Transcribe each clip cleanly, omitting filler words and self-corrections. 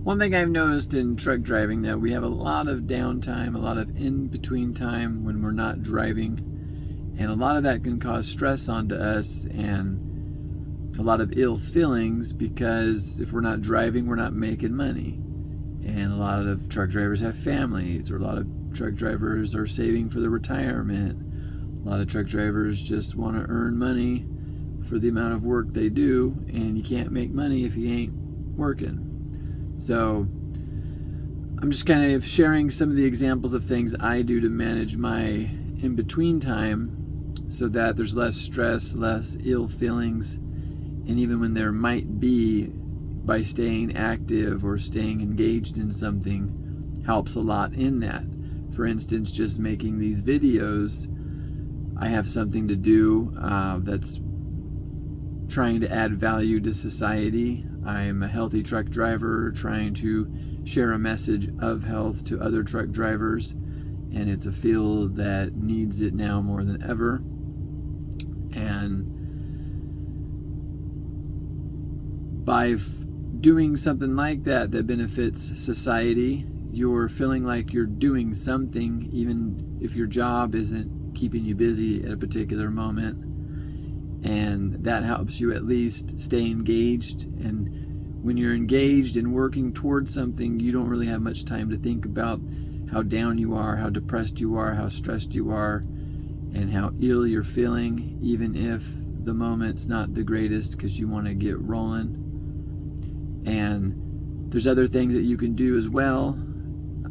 One thing I've noticed in truck driving that we have a lot of downtime, a lot of in-between time when we're not driving, and a lot of that can cause stress onto us and a lot of ill feelings because if we're not driving, we're not making money. And a lot of truck drivers have families, or a lot of truck drivers are saving for their retirement. A lot of truck drivers just want to earn money for the amount of work they do, and you can't make money if you ain't working. So I'm just kind of sharing some of the examples of things I do to manage my in-between time so that there's less stress, less ill feelings, and even when there might be, by staying active or staying engaged in something helps a lot in that. For instance, just making these videos, I have something to do that's trying to add value to society. I'm a healthy truck driver trying to share a message of health to other truck drivers, and it's a field that needs it now more than ever. And by doing something like that that benefits society, you're feeling like you're doing something, even if your job isn't keeping you busy at a particular moment. And that helps you at least stay engaged. And when you're engaged and working towards something, you don't really have much time to think about how down you are, how depressed you are, how stressed you are, and how ill you're feeling, even if the moment's not the greatest, because you want to get rolling. And there's other things that you can do as well.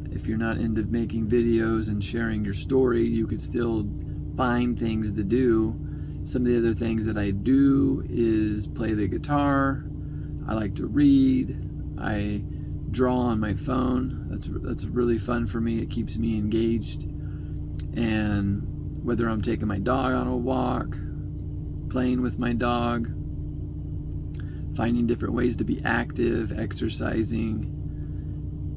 If you're not into making videos and sharing your story, you could still find things to do. Some of the other things that I do is play the guitar. I like to read. I draw on my phone. That's really fun for me. It keeps me engaged. And whether I'm taking my dog on a walk, playing with my dog, finding different ways to be active, exercising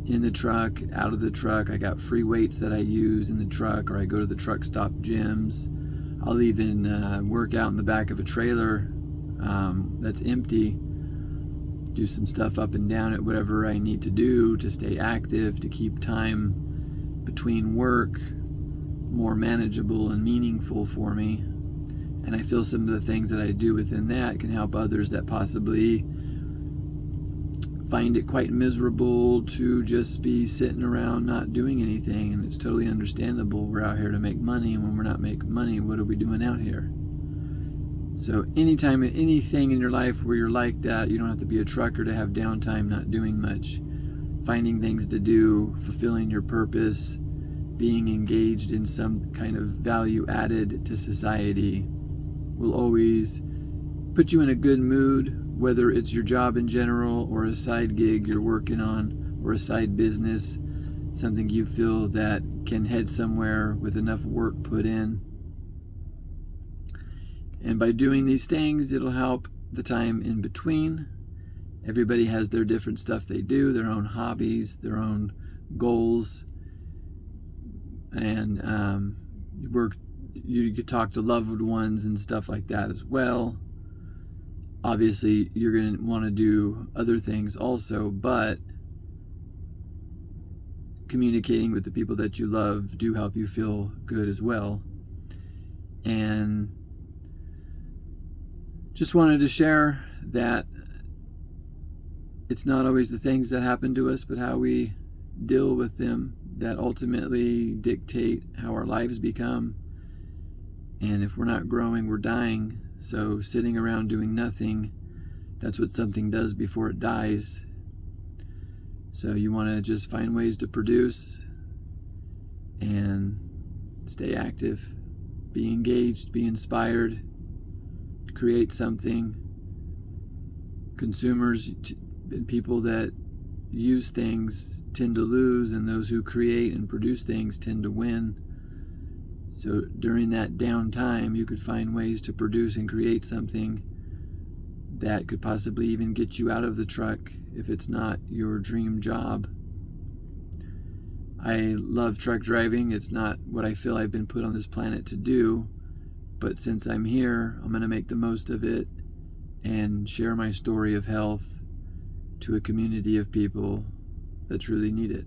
in the truck, out of the truck. I got free weights that I use in the truck, or I go to the truck stop gyms. I'll even work out in the back of a trailer that's empty, do some stuff up and down it, whatever I need to do to stay active, to keep time between work more manageable and meaningful for me. And I feel some of the things that I do within that can help others that possibly find it quite miserable to just be sitting around not doing anything. And it's totally understandable. We're out here to make money, and when we're not making money, what are we doing out here? So anytime, anything in your life where you're like that, you don't have to be a trucker to have downtime, not doing much. Finding things to do, fulfilling your purpose, being engaged in some kind of value added to society will always put you in a good mood, whether it's your job in general or a side gig you're working on or a side business, something you feel that can head somewhere with enough work put in. And by doing these things, it'll help the time in between. Everybody has their different stuff they do, their own hobbies, their own goals. And you could talk to loved ones and stuff like that as well. Obviously, you're going to want to do other things also, but communicating with the people that you love do help you feel good as well. And just wanted to share that it's not always the things that happen to us, but how we deal with them that ultimately dictate how our lives become. And if we're not growing, we're dying. So sitting around doing nothing, that's what something does before it dies. So you want to just find ways to produce and stay active, be engaged, be inspired, create something. Consumers and people that use things tend to lose, and those who create and produce things tend to win. So during that downtime, you could find ways to produce and create something that could possibly even get you out of the truck if it's not your dream job. I love truck driving. It's not what I feel I've been put on this planet to do, but since I'm here, I'm going to make the most of it and share my story of health to a community of people that truly need it.